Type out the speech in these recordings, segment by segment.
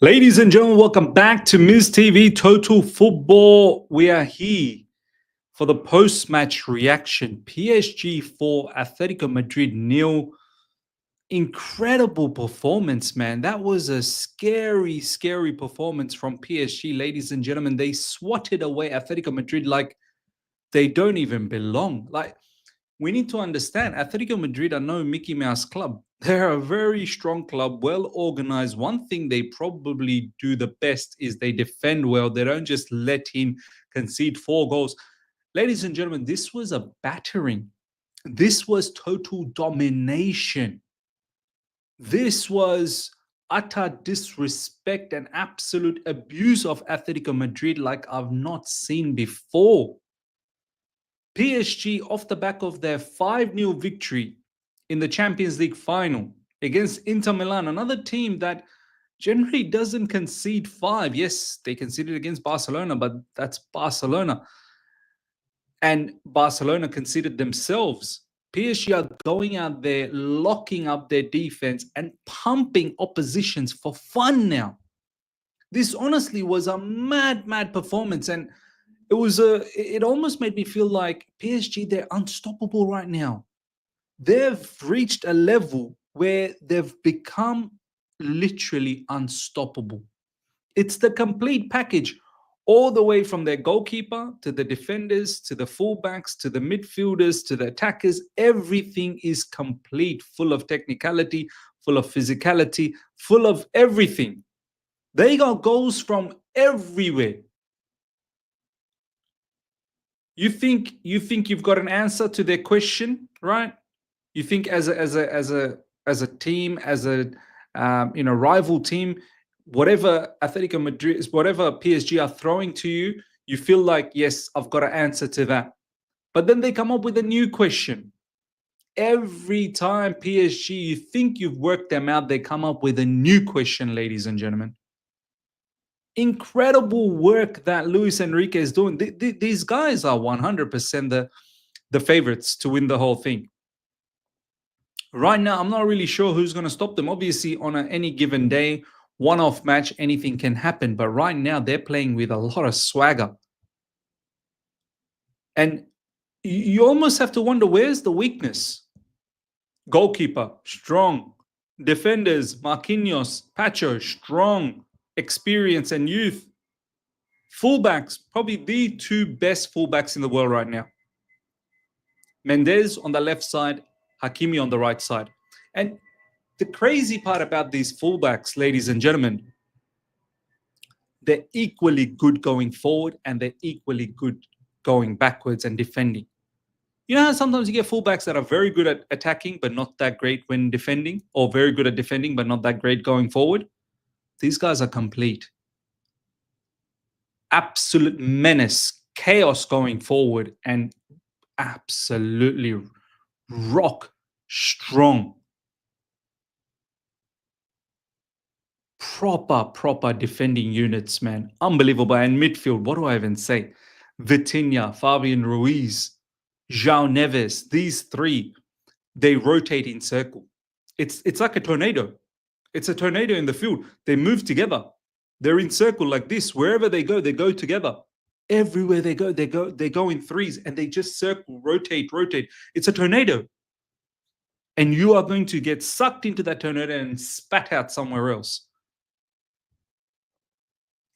Ladies and gentlemen, welcome back to Ms. TV Total Football. We are here for the post-match reaction. PSG 4, Atletico Madrid 0. Incredible performance, man. That was a scary performance from PSG, ladies and gentlemen. They swatted away Atletico Madrid like they don't even belong. Like, we need to understand Atletico Madrid are no Mickey Mouse club. They're a very strong club, well organized. One thing they probably do the best is they defend well. They don't just let in concede 4 goals. Ladies and gentlemen, this was a battering. This was total domination. This was utter disrespect and absolute abuse of Atletico Madrid like I've not seen before. PSG, off the back of their 5-0 victory in the Champions League final against Inter Milan, another team that generally doesn't concede 5. Yes, they conceded against Barcelona, but that's Barcelona. And Barcelona conceded themselves. PSG are going out there, locking up their defense and pumping oppositions for fun now. This honestly was a mad performance, and it almost made me feel like PSG, they're unstoppable right now. They've reached a level where they've become literally unstoppable. It's the complete package, all the way from their goalkeeper to the defenders to the fullbacks to the midfielders to the attackers. Everything is complete, full of technicality, full of physicality, full of everything. They got goals from everywhere. You think you've got an answer to their question, right? You think as a team, as a rival team, whatever Atletico Madrid is, whatever PSG are throwing to you, you feel like, yes, I've got an answer to that. But then they come up with a new question. Every time PSG, you think you've worked them out, they come up with a new question, ladies and gentlemen. Incredible work that Luis Enrique is doing. These guys are 100% the favorites to win the whole thing. Right now, I'm not really sure who's going to stop them. Obviously, on any given day, one-off match, anything can happen. But right now, they're playing with a lot of swagger. And you almost have to wonder, where's the weakness? Goalkeeper, strong. Defenders, Marquinhos, Pacho, strong. Experience and youth. Fullbacks, probably the 2 best fullbacks in the world right now. Mendes on the left side, Hakimi on the right side. And the crazy part about these fullbacks, ladies and gentlemen, they're equally good going forward and they're equally good going backwards and defending. You know how sometimes you get fullbacks that are very good at attacking but not that great when defending, or very good at defending but not that great going forward? These guys are complete. Absolute menace, chaos going forward, and absolutely rock strong. Proper defending units, man. Unbelievable. And midfield, what do I even say? Vitinha, Fabian Ruiz, João Neves, these 3, they rotate in circle. It's like a tornado. It's a tornado in the field. They move together. They're in circle like this. Wherever they go together. Everywhere they go in 3s, and they just circle, rotate. It's a tornado. And you are going to get sucked into that tornado and spat out somewhere else.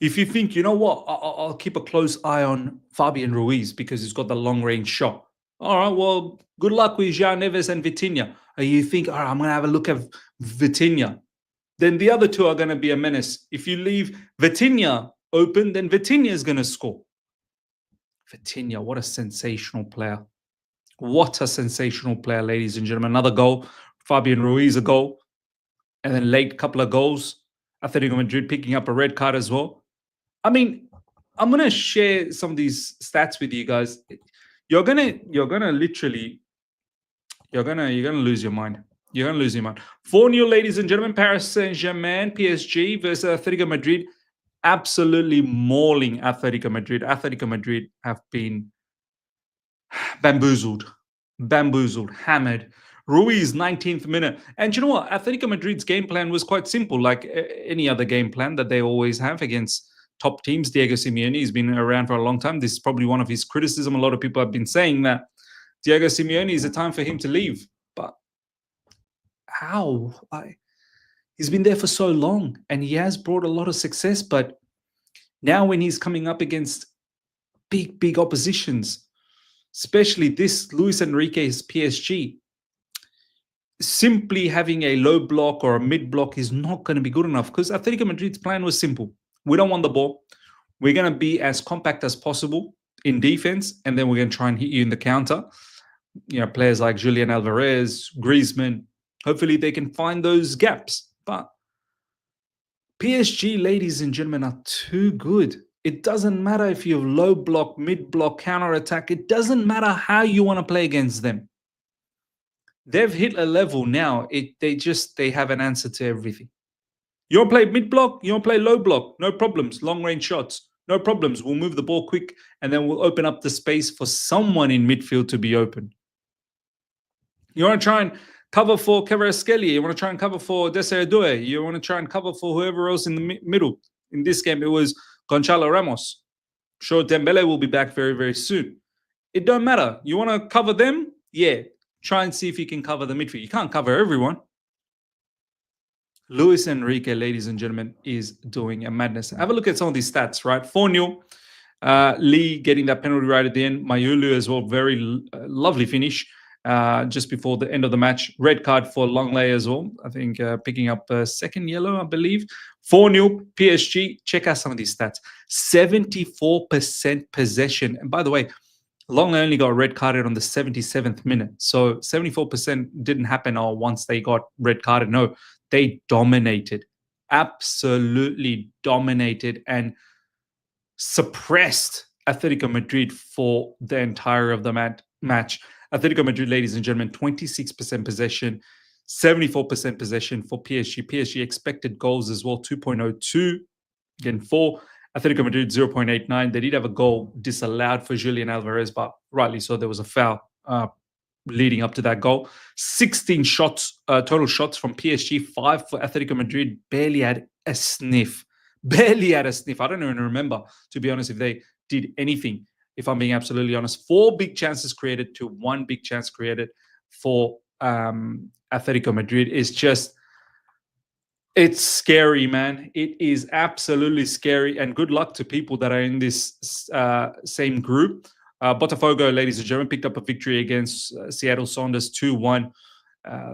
If you think, you know what, I'll keep a close eye on Fabian Ruiz because he's got the long-range shot. All right, well, good luck with João Neves and Vitinha. You think, all right, I'm going to have a look at Vitinha. Then the other 2 are going to be a menace. If you leave Vitinha open, then Vitinha is going to score. Vitinha, what a sensational player. What a sensational player, ladies and gentlemen. Another goal. Fabian Ruiz, a goal. And then late couple of goals. Atletico Madrid picking up a red card as well. I mean, I'm gonna share some of these stats with you guys. You're gonna literally lose your mind. You're gonna lose your mind. 4-0, ladies and gentlemen. Paris Saint-Germain, PSG versus Atletico Madrid. Absolutely mauling Atletico Madrid. Atletico Madrid have been bamboozled. bamboozled, hammered. Ruiz, 19th minute. And you know what? Atletico Madrid's game plan was quite simple, like any other game plan that they always have against top teams. Diego Simeone has been around for a long time. This is probably one of his criticism. A lot of people have been saying that Diego Simeone is a time for him to leave. But how? He's been there for so long and he has brought a lot of success. But now when he's coming up against big oppositions, especially this Luis Enrique's PSG, simply having a low block or a mid block is not going to be good enough, because Atletico Madrid's plan was simple. We don't want the ball. We're going to be as compact as possible in defense, and then we're going to try and hit you in the counter. You know, players like Julian Alvarez, Griezmann, hopefully they can find those gaps. But PSG, ladies and gentlemen, are too good. It doesn't matter if you have low block, mid block, counter attack. It doesn't matter how you want to play against them. They've hit a level now. They have an answer to everything. You want to play mid block? You want to play low block? No problems. Long range shots. No problems. We'll move the ball quick and then we'll open up the space for someone in midfield to be open. You want to try and cover for Kvaratskhelia. You want to try and cover for Desiree Doué. You want to try and cover for whoever else in the middle. In this game, it was Gonçalo Ramos. Sure, Dembele will be back very, very soon. It don't matter. You want to cover them? Yeah. Try and see if you can cover the midfield. You can't cover everyone. Luis Enrique, ladies and gentlemen, is doing a madness. Have a look at some of these stats, right? 4-0. Lee getting that penalty right at the end. Mayulu as well. Very lovely finish just before the end of the match. Red card for Longley as well. I think picking up a second yellow, I believe. 4-0 PSG. Check out some of these stats. 74% possession. And by the way, Longley only got red carded on the 77th minute. So 74% didn't happen all once they got red carded. No, they dominated, absolutely dominated and suppressed Atletico Madrid for the entire of the match. Atletico Madrid, ladies and gentlemen, 26% possession, 74% possession for PSG. PSG expected goals as well, 2.02, again 4. Atletico Madrid 0.89. They did have a goal disallowed for Julian Alvarez, but rightly so. There was a foul leading up to that goal. 16 shots, total shots from PSG, 5 for Atletico Madrid. Barely had a sniff. Barely had a sniff. I don't even remember, to be honest, if they did anything, if I'm being absolutely honest. 4 big chances created to 1 big chance created for Atletico Madrid. It's scary, man. It is absolutely scary. And good luck to people that are in this same group. Botafogo, ladies and gentlemen, picked up a victory against Seattle Sounders 2-1.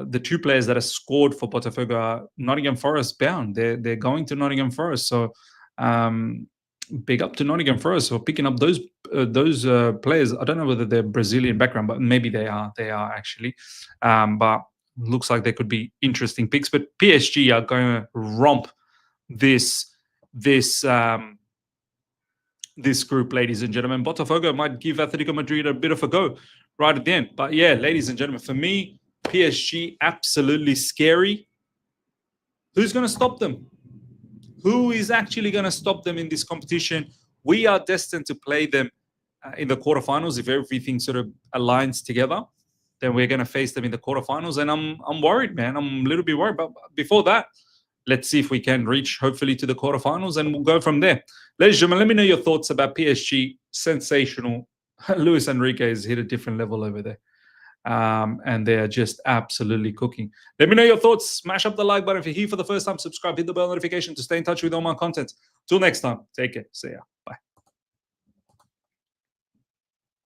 The 2 players that have scored for Botafogo are Nottingham Forest bound. They're going to Nottingham Forest. So big up to Nottingham Forest for picking up those players. I don't know whether they're Brazilian background, but maybe they are. They are actually. But looks like they could be interesting picks. But PSG are going to romp this group, ladies and gentlemen. Botafogo might give Atletico Madrid a bit of a go right at the end. But yeah, ladies and gentlemen, for me, PSG absolutely scary. Who's going to stop them? Who is actually going to stop them in this competition? We are destined to play them in the quarterfinals. If everything sort of aligns together, then we're going to face them in the quarterfinals. And I'm worried, man. I'm a little bit worried. But before that, let's see if we can reach, hopefully, to the quarterfinals, and we'll go from there. Ladies and gentlemen, let me know your thoughts about PSG. Sensational. Luis Enrique has hit a different level over there. And they are just absolutely cooking. Let me know your thoughts. Smash up the like button. If you're here for the first time, subscribe, hit the bell notification to stay in touch with all my content. Till next time, take care. See ya.